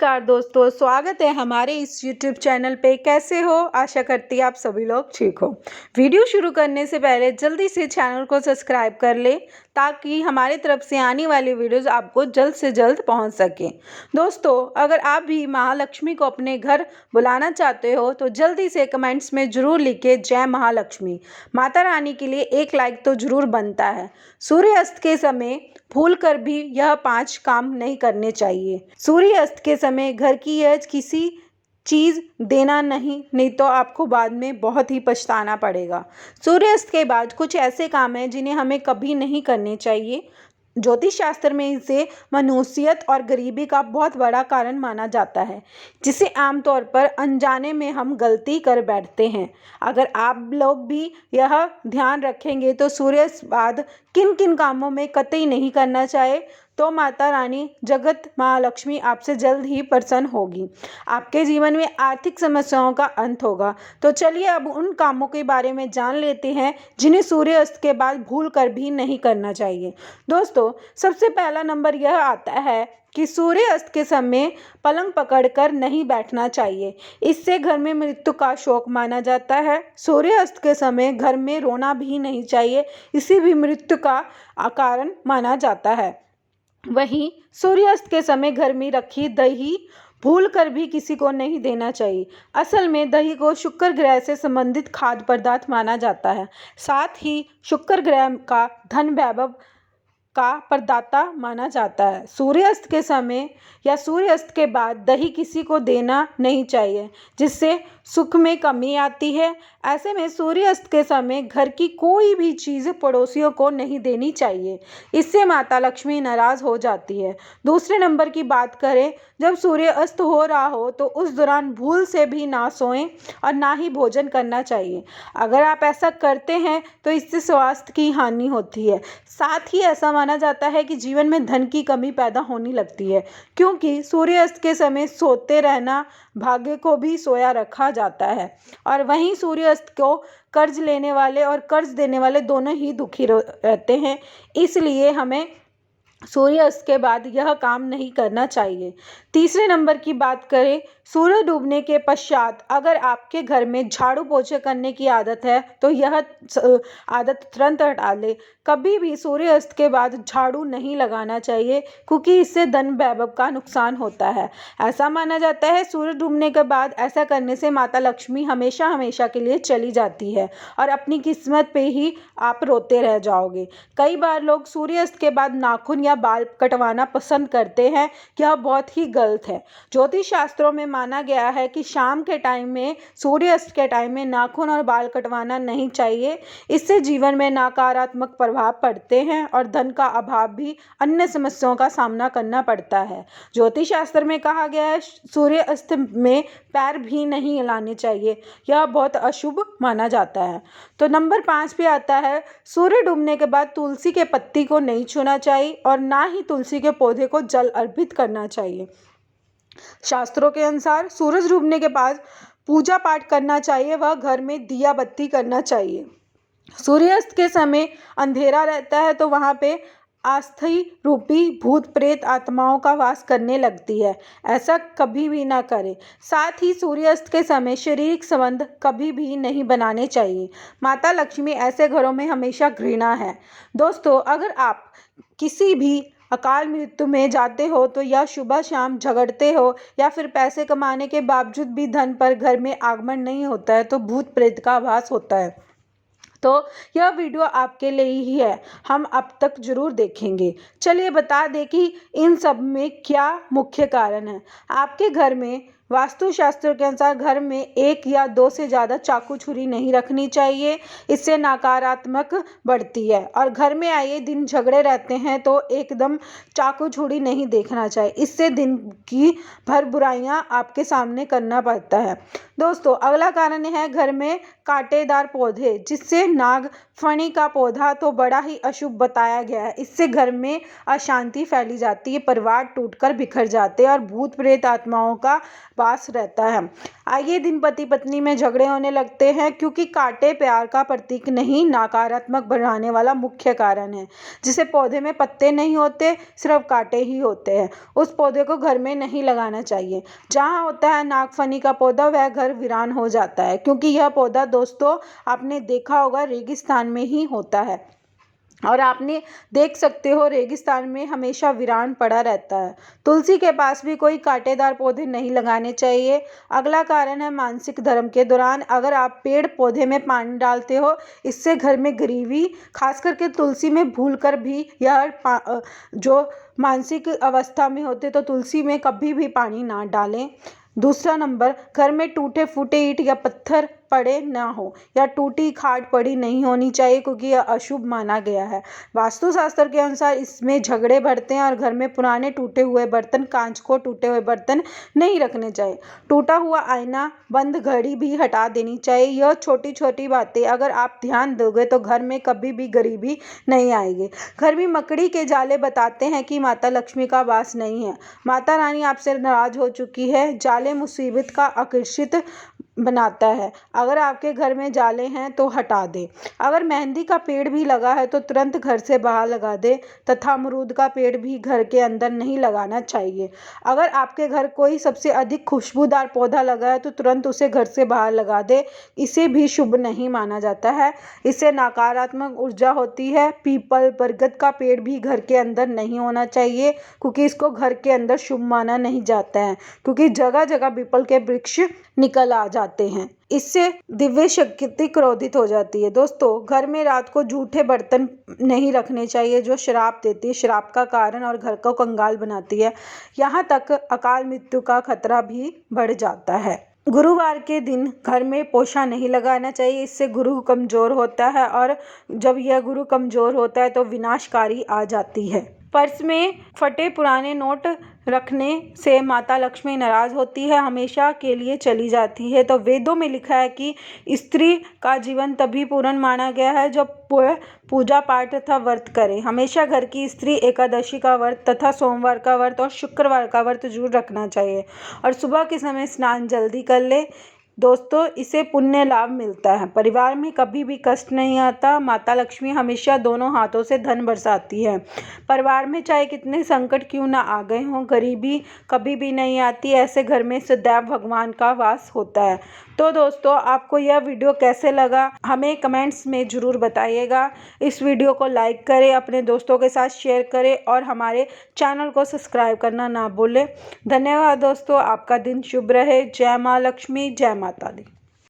नमस्कार दोस्तों, स्वागत है हमारे इस YouTube चैनल पे। कैसे हो? आशा करती है आप सभी लोग ठीक हो। वीडियो शुरू करने से पहले जल्दी से चैनल को सब्सक्राइब कर ले ताकि हमारी तरफ से आने वाली वीडियोस आपको जल्द से जल्द पहुंच सके। दोस्तों, अगर आप भी महालक्ष्मी को अपने घर बुलाना चाहते हो तो जल्दी से कमेंट्स में ज़रूर लिखे जय महालक्ष्मी। माता रानी के लिए एक लाइक तो ज़रूर बनता है। सूर्यास्त के समय भूल कर भी यह 5 काम नहीं करने चाहिए। सूर्यास्त के समय घर की यह किसी चीज़ देना नहीं तो आपको बाद में बहुत ही पछताना पड़ेगा। सूर्यास्त के बाद कुछ ऐसे काम हैं जिन्हें हमें कभी नहीं करने चाहिए। ज्योतिष शास्त्र में इसे मनुष्यत और गरीबी का बहुत बड़ा कारण माना जाता है, जिसे आमतौर पर अनजाने में हम गलती कर बैठते हैं। अगर आप लोग भी यह ध्यान रखेंगे तो सूर्यास्त बाद किन किन कामों में कतई नहीं करना चाहिए तो माता रानी जगत महालक्ष्मी आपसे जल्द ही प्रसन्न होगी। आपके जीवन में आर्थिक समस्याओं का अंत होगा। तो चलिए अब उन कामों के बारे में जान लेते हैं जिन्हें सूर्यास्त के बाद भूल कर भी नहीं करना चाहिए। दोस्तों, सबसे पहला नंबर यह आता है कि सूर्यास्त के समय पलंग पकड़कर नहीं बैठना चाहिए। इससे घर में मृत्यु का शोक माना जाता है। सूर्यास्त के समय घर में रोना भी नहीं चाहिए, इसे भी मृत्यु का कारण माना जाता है। वहीं सूर्यास्त के समय घर में रखी दही भूल कर भी किसी को नहीं देना चाहिए। असल में दही को शुक्र ग्रह से संबंधित खाद्य पदार्थ माना जाता है। साथ ही शुक्र ग्रह का धन वैभव का प्रदाता माना जाता है। सूर्यास्त के समय या सूर्यास्त के बाद दही किसी को देना नहीं चाहिए, जिससे सुख में कमी आती है। ऐसे में सूर्यास्त के समय घर की कोई भी चीज़ पड़ोसियों को नहीं देनी चाहिए, इससे माता लक्ष्मी नाराज हो जाती है। दूसरे नंबर की बात करें, जब सूर्य अस्त हो रहा हो तो उस दौरान भूल से भी ना सोएं और ना ही भोजन करना चाहिए। अगर आप ऐसा करते हैं तो इससे स्वास्थ्य की हानि होती है। साथ ही ऐसा माना जाता है कि जीवन में धन की कमी पैदा होने लगती है, क्योंकि सूर्यास्त के समय सोते रहना भाग्य को भी सोया रखा जाता है। और वहीं सूर्यास्त को कर्ज लेने वाले और कर्ज देने वाले दोनों ही दुखी रहते हैं। इसलिए हमें सूर्यास्त के बाद यह काम नहीं करना चाहिए। तीसरे नंबर की बात करें, सूर्य डूबने के पश्चात अगर आपके घर में झाड़ू पोछा करने की आदत है तो यह आदत तुरंत हटा ले। कभी भी सूर्यास्त के बाद झाड़ू नहीं लगाना चाहिए, क्योंकि इससे धन वैभव का नुकसान होता है। ऐसा माना जाता है सूर्य डूबने के बाद ऐसा करने से माता लक्ष्मी हमेशा हमेशा के लिए चली जाती है और अपनी किस्मत पे ही आप रोते रह जाओगे। कई बार लोग सूर्यास्त के बाद नाखून या बाल कटवाना पसंद करते हैं, यह बहुत ही गलत है। ज्योतिष शास्त्रों में माना गया है कि शाम के टाइम में, सूर्यास्त के टाइम में नाखून और बाल कटवाना नहीं चाहिए। इससे जीवन में नकारात्मक प्रभाव पड़ते हैं और धन का अभाव भी अन्य समस्याओं का सामना करना पड़ता है। ज्योतिष शास्त्र में कहा गया है सूर्यास्त में पैर भी नहीं हिलाने चाहिए, यह बहुत अशुभ माना जाता है। तो नंबर 5 पे आता है, सूर्य डूबने के बाद तुलसी के पत्ती को नहीं छूना चाहिए और ना ही तुलसी के पौधे को जल अर्पित करना चाहिए। शास्त्रों के अनुसार सूरज डूबने के बाद पूजा पाठ करना चाहिए, वह घर में दिया बत्ती करना चाहिए। सूर्यास्त के समय अंधेरा रहता है तो वहाँ पे अस्थि रूपी भूत प्रेत आत्माओं का वास करने लगती है। ऐसा कभी भी ना करें। साथ ही सूर्यास्त के समय शारीरिक संबंध कभी भी नहीं बनाने चाहिए। माता लक्ष्मी ऐसे घरों में हमेशा घृणा है। दोस्तों, अगर आप किसी भी अकाल मृत्यु में जाते हो तो या सुबह शाम झगड़ते हो या फिर पैसे कमाने के बावजूद भी धन पर घर में आगमन नहीं होता है तो भूत प्रेत का आभास होता है। तो यह वीडियो आपके लिए ही है, हम अब तक जरूर देखेंगे। चलिए बता दें कि इन सब में क्या मुख्य कारण है। आपके घर में वास्तुशास्त्र के अनुसार घर में 1 या 2 से ज़्यादा चाकू छुरी नहीं रखनी चाहिए, इससे नकारात्मक बढ़ती है। और घर में आए दिन झगड़े रहते हैं तो एकदम चाकू छुरी नहीं देखना चाहिए, इससे दिन की भर बुराइयां आपके सामने करना पड़ता है। दोस्तों अगला कारण है घर में कांटेदार पौधे, जिससे नाग फणी का पौधा तो बड़ा ही अशुभ बताया गया है। इससे घर में अशांति फैली जाती है, परिवार टूटकर बिखर जाते हैं और भूत प्रेत आत्माओं का वास रहता है। आइए दिन पति पत्नी में झगड़े होने लगते हैं, क्योंकि कांटे प्यार का प्रतीक नहीं, नकारात्मक बढ़ाने वाला मुख्य कारण है। जिसे पौधे में पत्ते नहीं होते, सिर्फ कांटे ही होते हैं, उस पौधे को घर में नहीं लगाना चाहिए। जहाँ होता है नागफनी का पौधा, वह घर वीरान हो जाता है, क्योंकि यह पौधा दोस्तों आपने देखा होगा रेगिस्तान में ही होता है और आपने देख सकते हो रेगिस्तान में हमेशा वीरान पड़ा रहता है। तुलसी के पास भी कोई कांटेदार पौधे नहीं लगाने चाहिए। अगला कारण है मानसिक धर्म के दौरान अगर आप पेड़ पौधे में पानी डालते हो, इससे घर में गरीबी, खास करके तुलसी में भूलकर भी जो मानसिक अवस्था में होते तो तुलसी में कभी भी पानी ना डालें। दूसरा नंबर, घर में टूटे फूटे ईंट या पत्थर पड़े ना हो या टूटी खाट पड़ी नहीं होनी चाहिए, क्योंकि यह अशुभ माना गया है। वास्तुशास्त्र के अनुसार इसमें झगड़े बढ़ते हैं और घर में पुराने टूटे हुए बर्तन, कांच को टूटे हुए बर्तन नहीं रखने चाहिए। टूटा हुआ आईना, बंद घड़ी भी हटा देनी चाहिए। यह छोटी छोटी बातें अगर आप ध्यान दोगे तो घर में कभी भी गरीबी नहीं आएगी। घर में मकड़ी के जाले बताते हैं कि माता लक्ष्मी का वास नहीं है, माता रानी आपसे नाराज हो चुकी है। जाले मुसीबत का आकर्षित बनाता है। अगर आपके घर में जाले हैं तो हटा दें। अगर मेहंदी का पेड़ भी लगा है तो तुरंत घर से बाहर लगा दें, तथा अमरूद का पेड़ भी घर के अंदर नहीं लगाना चाहिए। अगर आपके घर कोई सबसे अधिक खुशबूदार पौधा लगा है तो तुरंत उसे घर से बाहर लगा दें, इसे भी शुभ नहीं माना जाता है, इससे नकारात्मक ऊर्जा होती है। पीपल, बरगद का पेड़ भी घर के अंदर नहीं होना चाहिए, क्योंकि इसको घर के अंदर शुभ माना नहीं जाता है, क्योंकि जगह जगह पीपल के वृक्ष निकल आ जाते हैं, इससे दिव्य शक्ति क्रोधित हो जाती है। दोस्तों घर में रात को जूठे बर्तन नहीं रखने चाहिए, जो श्राप देती है, श्राप का कारण और घर को कंगाल बनाती है। यहाँ तक अकाल मृत्यु का खतरा भी बढ़ जाता है। गुरुवार के दिन घर में पोछा नहीं लगाना चाहिए, इससे गुरु कमजोर होता है और जब यह गुरु कमजोर होता है तो विनाशकारी आ जाती है। पर्स में फटे पुराने नोट रखने से माता लक्ष्मी नाराज होती है, हमेशा के लिए चली जाती है। तो वेदों में लिखा है कि स्त्री का जीवन तभी पूर्ण माना गया है जब वह पूजा पाठ तथा व्रत करे। हमेशा घर की स्त्री एकादशी का व्रत तथा सोमवार का व्रत और शुक्रवार का व्रत जरूर रखना चाहिए और सुबह के समय स्नान जल्दी कर ले। दोस्तों इससे पुण्य लाभ मिलता है, परिवार में कभी भी कष्ट नहीं आता। माता लक्ष्मी हमेशा दोनों हाथों से धन बरसाती है। परिवार में चाहे कितने संकट क्यों ना आ गए हों, गरीबी कभी भी नहीं आती। ऐसे घर में सदैव भगवान का वास होता है। तो दोस्तों आपको यह वीडियो कैसे लगा हमें कमेंट्स में ज़रूर बताइएगा। इस वीडियो को लाइक करें, अपने दोस्तों के साथ शेयर करें और हमारे चैनल को सब्सक्राइब करना ना भूलें। धन्यवाद दोस्तों, आपका दिन शुभ रहे। जय माँ लक्ष्मी, जय माता दी।